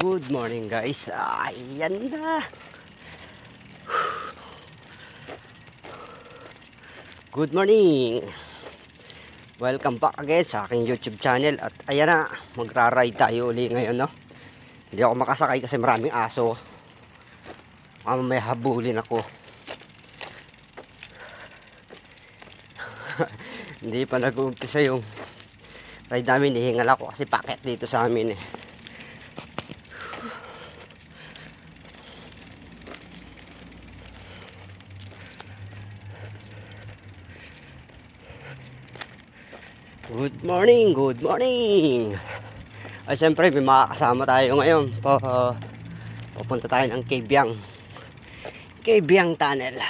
Good morning guys. Ayan na. Good morning. Welcome back again sa aking YouTube channel. At ayan na, magra-ride tayo uli ngayon, no? Hindi ako makasakay kasi maraming aso. May habulin ako. Hindi pa nag-uumpisa yung ride namin. Hihingal ako kasi packet dito sa amin eh. Good morning, good morning. Ay siyempre may makakasama tayo ngayon. Pupunta tayo ng Kebyang Tunnel.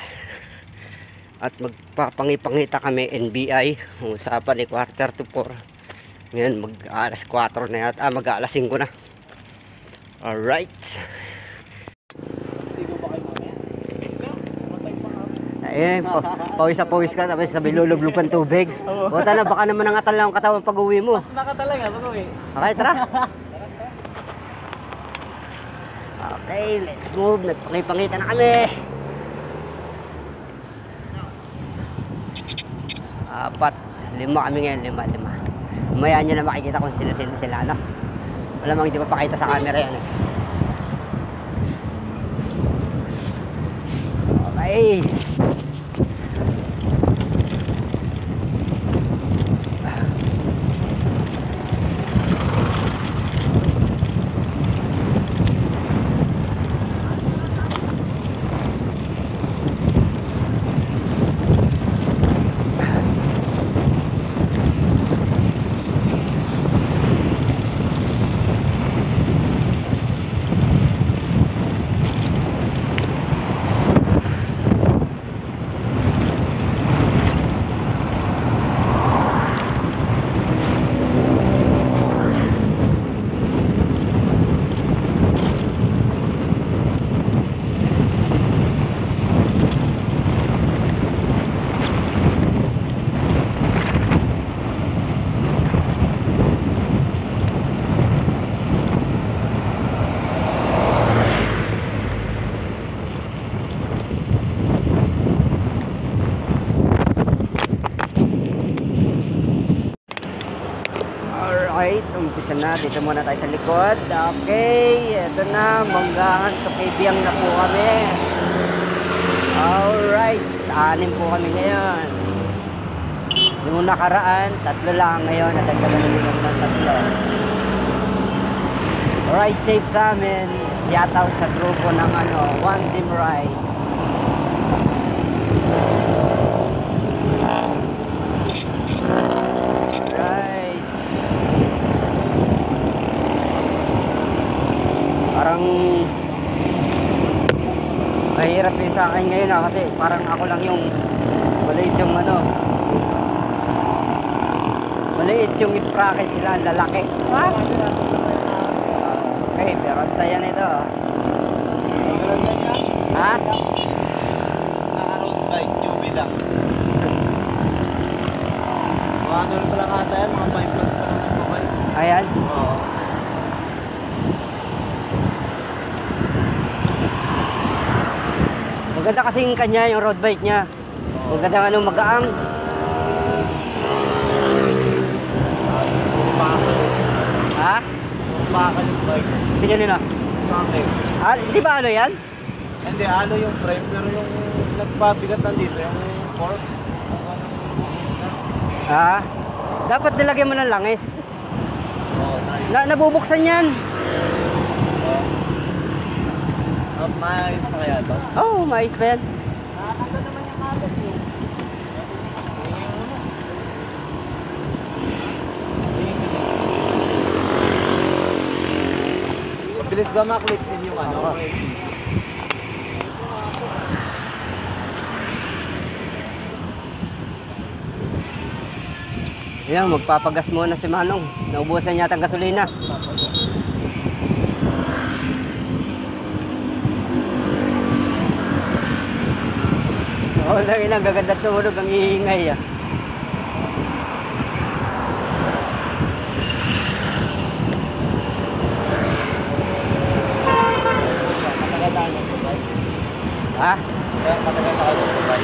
At magpapangipangita kami NBI. Ang usapan ni 3:45. Ngayon mag-alas 4 na yata. Mag-alas 5 na. Alright. Eh, pawis ka tapos sabi lulublupan tubig. Buta na, baka naman nangatal lang ang katawan pag uwi mo. Mas nakatala nga pag uwi. Okay, tara. Okay, let's move. Nagpangipangita na kami. 4, 5 kami ngayon, 5. Mamaya nyo na makikita kung sila, no? Wala mang hindi mapakita sa camera yan eh. Okay. Alright, umpisa na. Dito muna tayo sa likod. Okay, eto na. Manggahan sa Kebyang na po kami. Alright, 6 po kami ngayon. Yung nakaraan, 3 lang ngayon. Natagdagan namin ng 3. Alright, safe sa amin. Shout out sa grupo ng One Team Ride. Parang mahirap din sa akin ngayon kasi parang ako lang yung maliit yung maliit yung sprocket, sila ang lalaki. Okay, pero ang saya nito. Ha? Naka-road bike, UV lang. Mga ano pala kata yan, mga 5 plus pa lang ang bike. Ayan. Oo. Maganda kasi yung kanya, yung road bike niya. Maganda magaang. Ha? Bakal yung bike. Sige nila. Bakit? Di ba yan? Hindi, yung frame. Pero yung nagpabigat nandito, yung fork. Dapat nilagyan mo ng langis. Oo, nice. Nabubuksan yan. Maayos na kaya ito? Oo, maayos pa yan. Nakakanda naman yung kagat yun. Mabilis ba maklit din yung Ayan, magpapagas muna si Manong. Naubusan yata ang gasolina. Oo, lang ilang gaganda tumunog ang iingay. Ha? Kaya matagal na kayo sabay.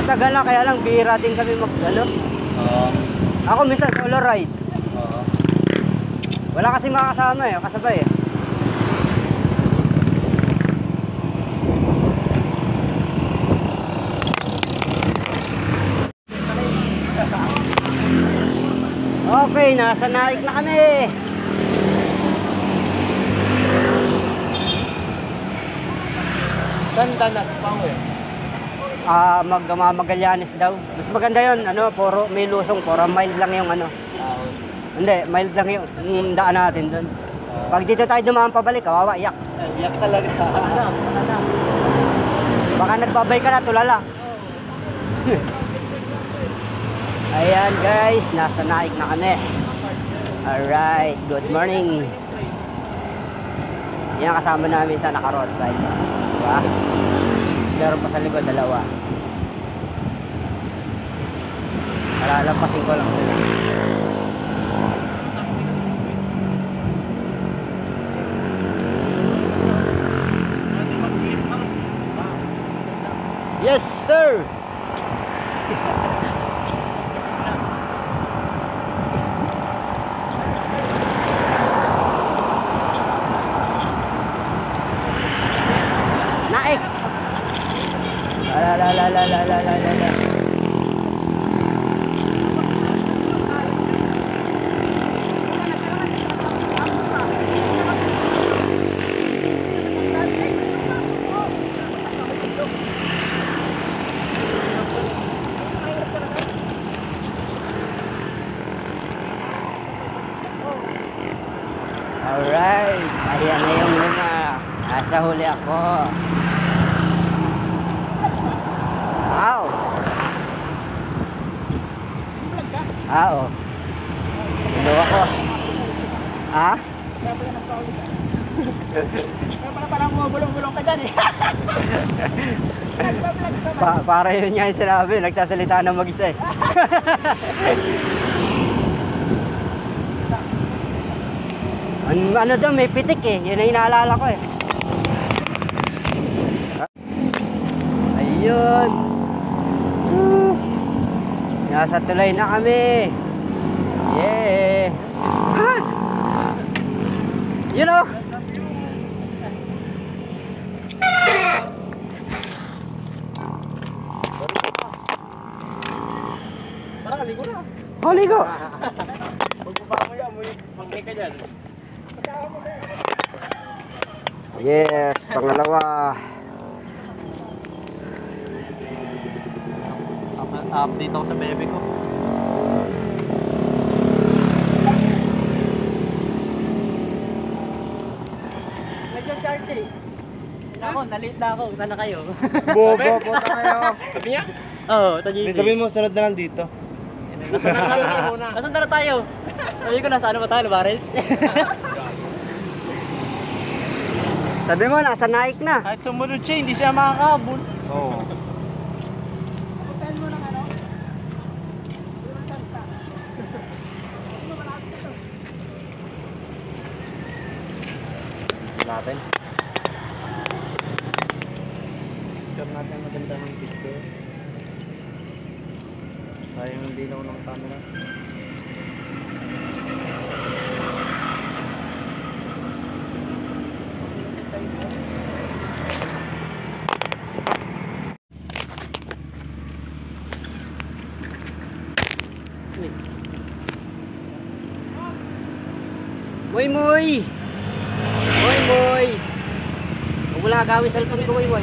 Matagal na, kaya lang bihira din kami mag ano. Oo. Ako minsan solo ride. Oo. Wala kasi makakasama eh, kasabay eh. Okay, nasa Naik na kami. Ganda na pang eh. Magallanes daw. Mas maganda yon, ano, puro may lusong, puro mild lang yung ano. Hindi, mild lang yung daan natin doon. Pag dito tayo dumaan pabalik, kawawa, iyak. Iyak talaga. Baka nagbabay ka na, tulala. Ayan guys, nasa Naik na kami. Alright, good morning. Yan kasama namin sa naka-road bike. Diba? Meron pa sa likod, dalawa. Malalampasin ko lang sila. Yes, sir! Naik! La. Alright, ayan na yung lima. Nasa huli ako. Wow. Oo. Hello ako. Ha? Parang bumubulong-bulong ka dyan eh. Para yun nga yung sinabi, nagsasalita ng mag-isa eh. Ano daw, may pitik eh. Yun ang inaalala ko eh. Ayun. Nasa tulay na kami. Yeah. Ah! You know? Tara, ligo na. Oh, ligo. Pagbaba mo yan, mag-make ka dyan. Yes, pangalawa. Update ako sa bebe ko. Nag-charge eh. Ako, nalit na ako. Sana kayo. Bobo na kayo. Sabi niya? Oo, sa GC. Sabihin mo, sunod na lang dito. Nasaan na tayo? Sabi ko, nasa ano ba tayo, Lubares? Sabi mo, nasa Naik na. Kahit sumunod siya, hindi siya makakabul. Oo. Natin. Picture natin maganda ng picture. Sayang hindi na ng camera. Moy moy. Moy moy. Huwag mo lang agawin sa cellphone ko, moy moy.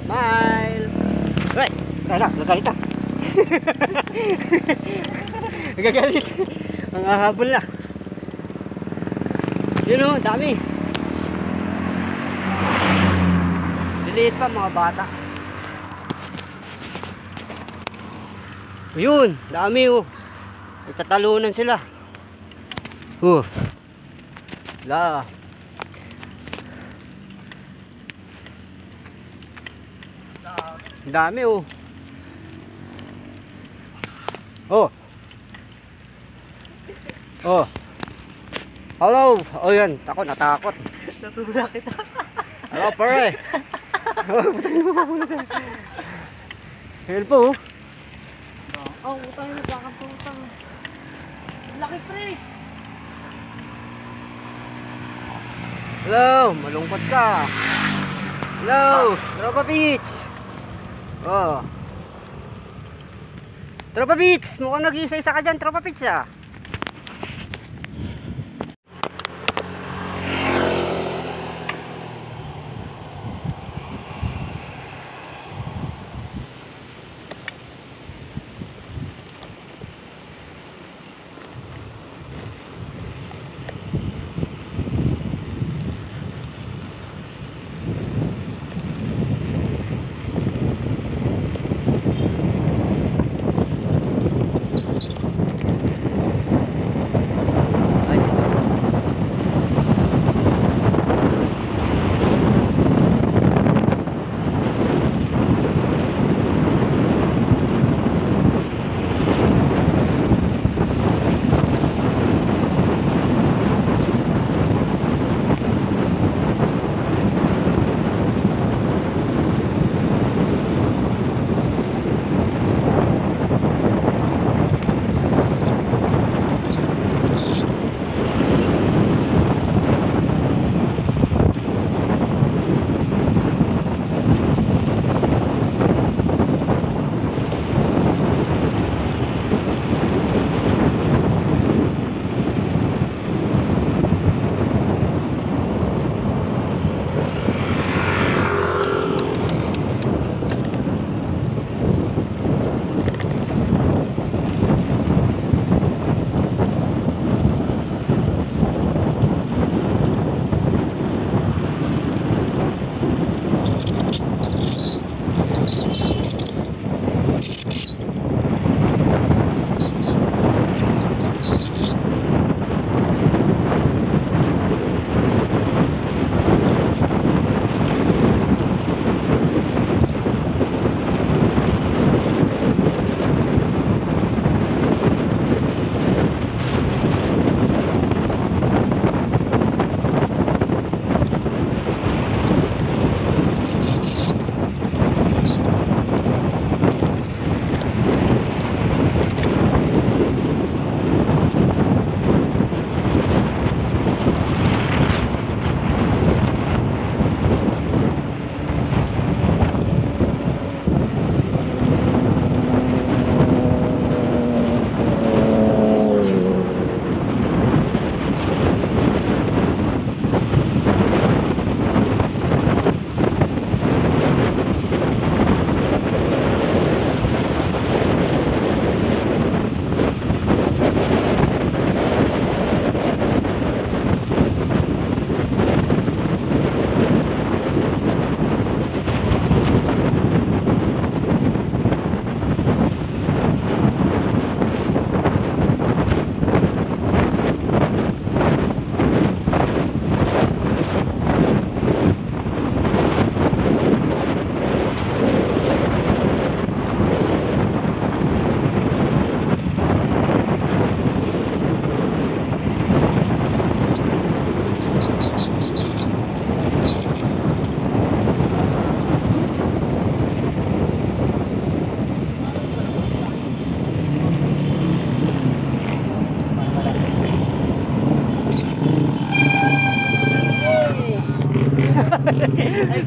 Smile. Right. Kaya nagalit ah. Nagagalit. Ang hahabol na. Yun o, dami. Liliit pa mga bata. Yun, dami oh. Itatalunan sila. La. Dami oh. Oh. Oh. Hello! O yan, ako natakot. Natulak kita. Hello, pare! Ayan po. Oh, utang na, bakang putang. Laki pre! Hello! Malungkot ka. Hello! Tropa Beach! Oh. Tropa Beach! Mukhang nag-iisa-isa ka dyan, Tropa Beach ah.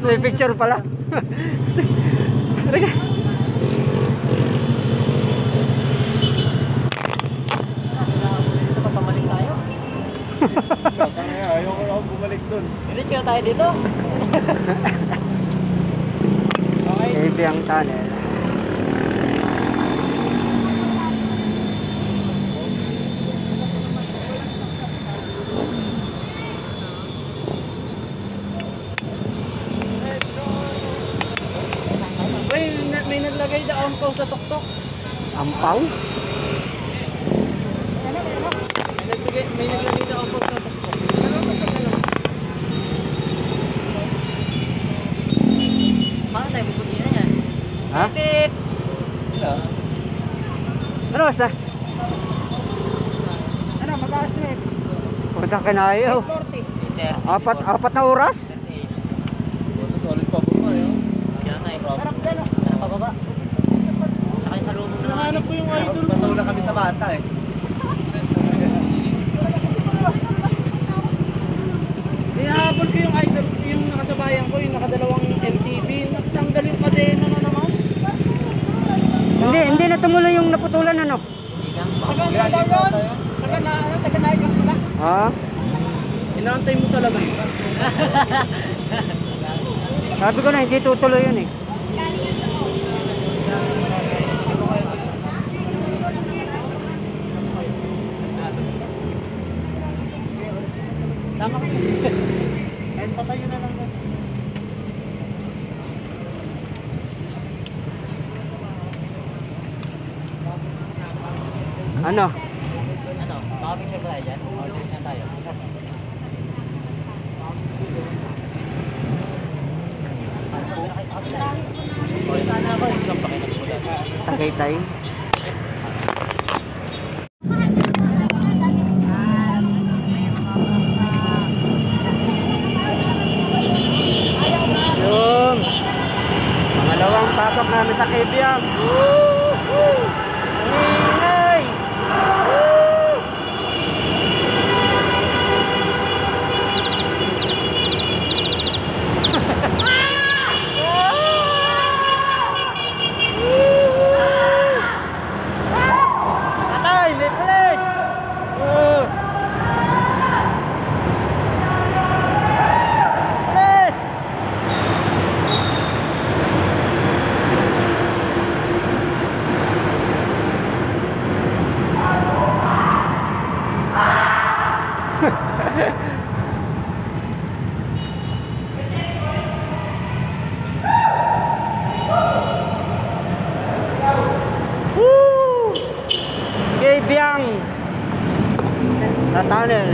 May picture pala. Teka. Dito pa pamalik tayo. Ayaw ko lang bumalik dun. Diretso na tayo dito. Okay. Heavy ang tunnel. May naglagay na angkaw sa tuktok. Ampaw? May naglagay na angkaw sa tuktok. Paano tayo pupusin na yan? Ha? Pip! Ano basta? Ano, mag-a-strip? Punta kinayo. 40. Apat na oras? Solid pa po ba yun? Yan na eh. Sarap dyan oh. Sarap pababa. Saka yung salubong na Nahanap ko yung idol. Pataw na kami sa bata eh. Hinahabol ko yung idol, yung nakasabayan ko, yung nakadalawang MTV. Nagtanggal yung kadena na naman. Hindi na tumuloy yung naputulan ano. Taga-naik sila. Ha? Inaantay mo talaga yun. Sabi ko na hindi tutuloy yun eh. Tama. Kahit patayo na lang. Ano? Ano? Baka picture ba tayo dyan? Order na tayo. Sana ako, isang pakinagpulat. Tagaytay. Yung pangalawang pasok namin sa KBM. Ingay! Atay, may pulis! Pulis! Woo! Kay Biang sa tunnel.